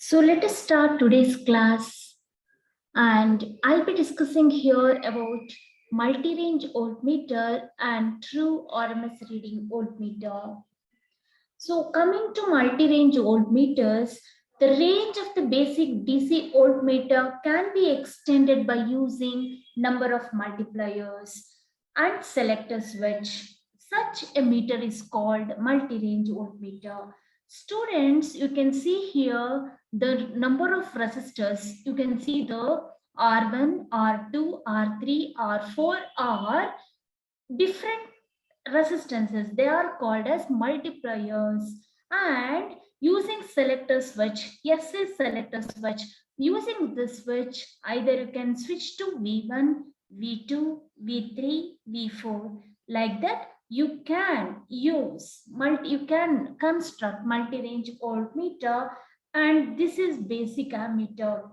So let us start today's class, and I'll be discussing here about multi-range voltmeter and true RMS reading voltmeter. So coming to multi-range voltmeters, the range of the basic DC voltmeter can be extended by using number of multipliers and selector switch. Such a meter is called multi-range voltmeter. Students, you can see here the number of resistors. You can see the R1, R2, R3, R4 are different resistances. They are called as multipliers. And using selector switch, yes is selector switch. Using this switch, either you can switch to V1, V2, V3, V4. Like that, you can you can construct multi-range voltmeter, and this is basic ammeter.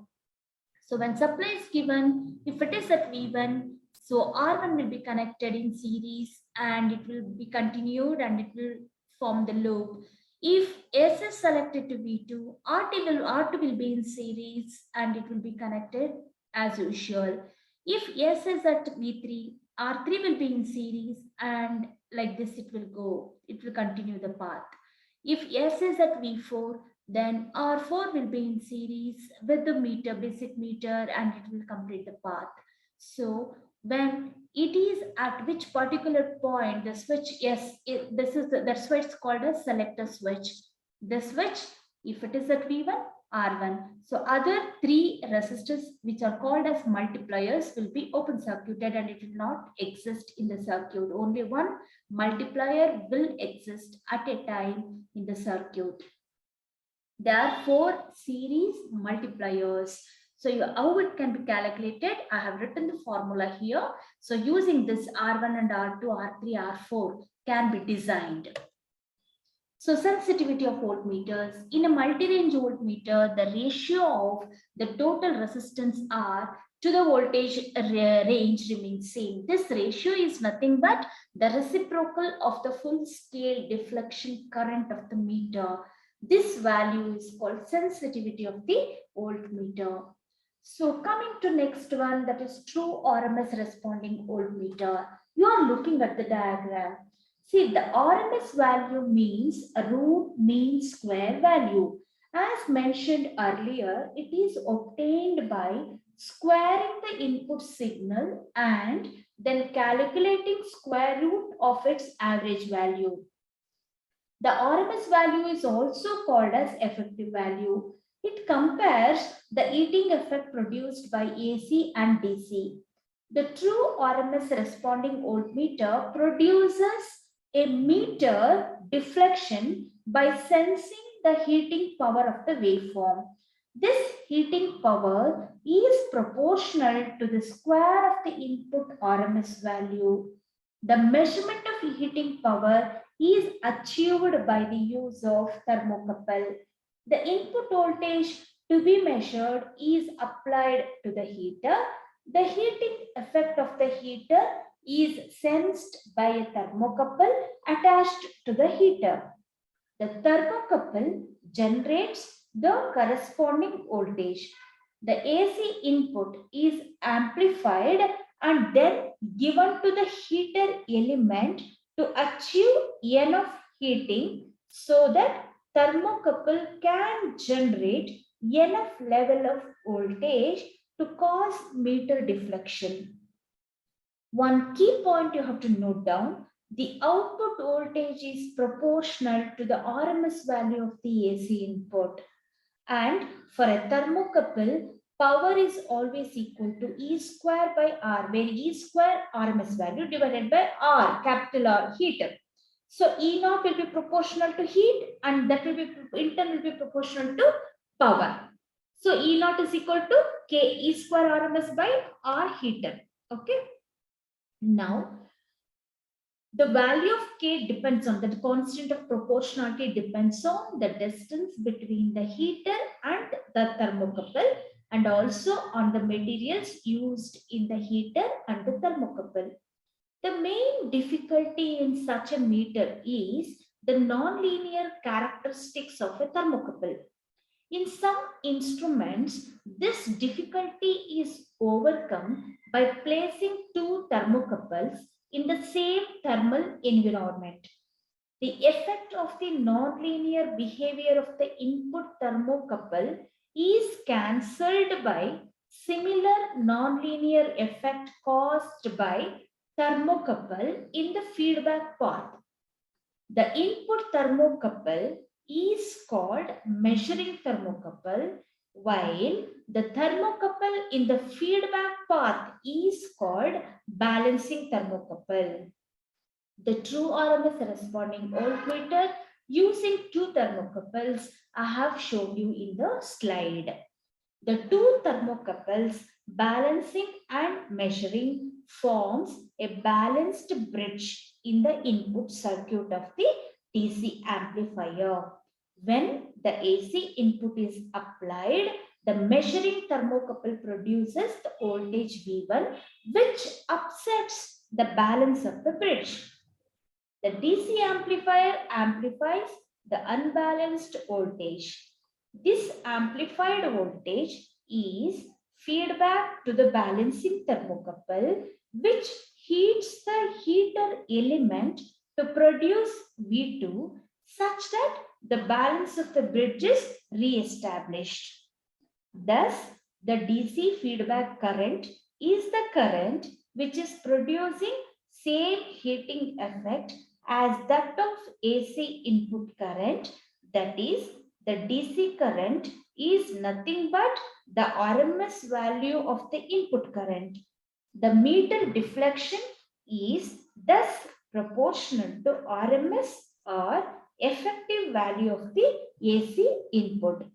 So when supply is given, if it is at V1, so R1 will be connected in series and it will be continued and it will form the loop. If S is selected to V2, R2 will be in series and it will be connected as usual. If S is at V3, R3 will be in series and like this it will go. It will continue the path. If S is at V4, then R4 will be in series with the meter, basic meter, and it will complete the path. So when it is at which particular point the switch, yes, that's why it's called a selector switch. The switch, if it is at V1, R1. So other three resistors which are called as multipliers will be open circuited and it will not exist in the circuit. Only one multiplier will exist at a time in the circuit. There are four series multipliers. So how it can be calculated, I have written the formula here. So using this R1 and R2, R3, R4 can be designed. So sensitivity of voltmeters. In a multi-range voltmeter, the ratio of the total resistance R to the voltage range remains same. This ratio is nothing but the reciprocal of the full scale deflection current of the meter. This value is called sensitivity of the voltmeter. So coming to next one, that is true RMS responding voltmeter. You are looking at the diagram. See, the RMS value means root mean square value. As mentioned earlier, it is obtained by squaring the input signal and then calculating square root of its average value. The RMS value is also called as effective value. It compares the heating effect produced by AC and DC. The true RMS responding voltmeter produces a meter deflection by sensing the heating power of the waveform. This heating power is proportional to the square of the input RMS value. The measurement of heating power is achieved by the use of thermocouple. The input voltage to be measured is applied to the heater. The heating effect of the heater is sensed by a thermocouple attached to the heater. The thermocouple generates the corresponding voltage. The AC input is amplified and then given to the heater element to achieve enough heating so that thermocouple can generate enough level of voltage to cause meter deflection. One key point you have to note down, the output voltage is proportional to the RMS value of the AC input. And for a thermocouple, power is always equal to E square by R, where E square RMS value divided by R, capital R, heater. So E naught will be proportional to heat and that will be in turn will be proportional to power. So E naught is equal to K E square RMS by R heater. Okay. Now, the value of K depends on the constant of proportionality depends on the distance between the heater and the thermocouple and also on the materials used in the heater and the thermocouple. The main difficulty in such a meter is the nonlinear characteristics of a thermocouple. In some instruments, this difficulty is overcome by placing two thermocouples in the same thermal environment. The effect of the nonlinear behavior of the input thermocouple is cancelled by similar nonlinear effect caused by thermocouple in the feedback path. The input thermocouple is called measuring thermocouple, while the thermocouple in the feedback path is called balancing thermocouple. The true RMS responding voltmeter using two thermocouples I have shown you in the slide. The two thermocouples balancing and measuring forms a balanced bridge in the input circuit of the DC amplifier. When the AC input is applied, the measuring thermocouple produces the voltage V1, which upsets the balance of the bridge. The DC amplifier amplifies the unbalanced voltage. This amplified voltage is feedback to the balancing thermocouple, which heats the heater element to produce V2 such that the balance of the bridge is re-established. Thus, the DC feedback current is the current which is producing same heating effect as that of AC input current, that is, the DC current is nothing but the RMS value of the input current. The meter deflection is thus proportional to RMS or effective value of the AC input.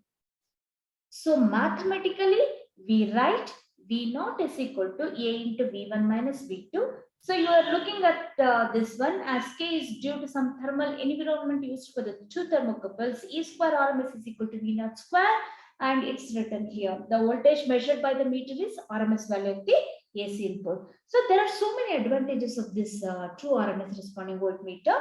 So mathematically, we write V0 is equal to A into V1 minus V2. So you are looking at this one as K is due to some thermal environment used for the two thermocouples. E square RMS is equal to V0 square, and it's written here. The voltage measured by the meter is RMS value of the AC input. So there are so many advantages of this true RMS responding voltmeter.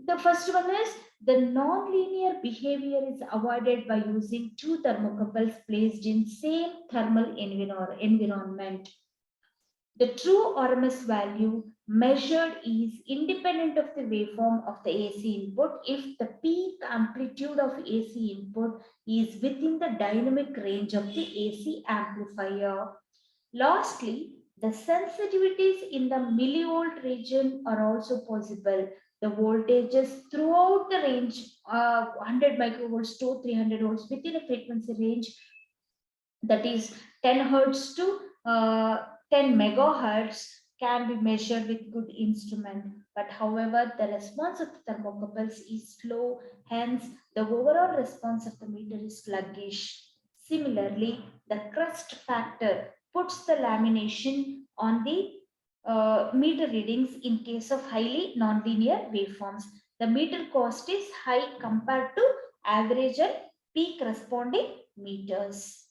The first one is the nonlinear behavior is avoided by using two thermocouples placed in same thermal environment. The true RMS value measured is independent of the waveform of the AC input if the peak amplitude of AC input is within the dynamic range of the AC amplifier. Lastly, the sensitivities in the millivolt region are also possible. The voltages throughout the range, 100 microvolts to 300 volts within a frequency range, that is 10 hertz to 10 megahertz, can be measured with good instrument. But however, the response of the thermocouples is slow, hence the overall response of the meter is sluggish. Similarly, the crust factor puts the lamination on the meter readings in case of highly nonlinear waveforms. The meter cost is high compared to average and peak responding meters.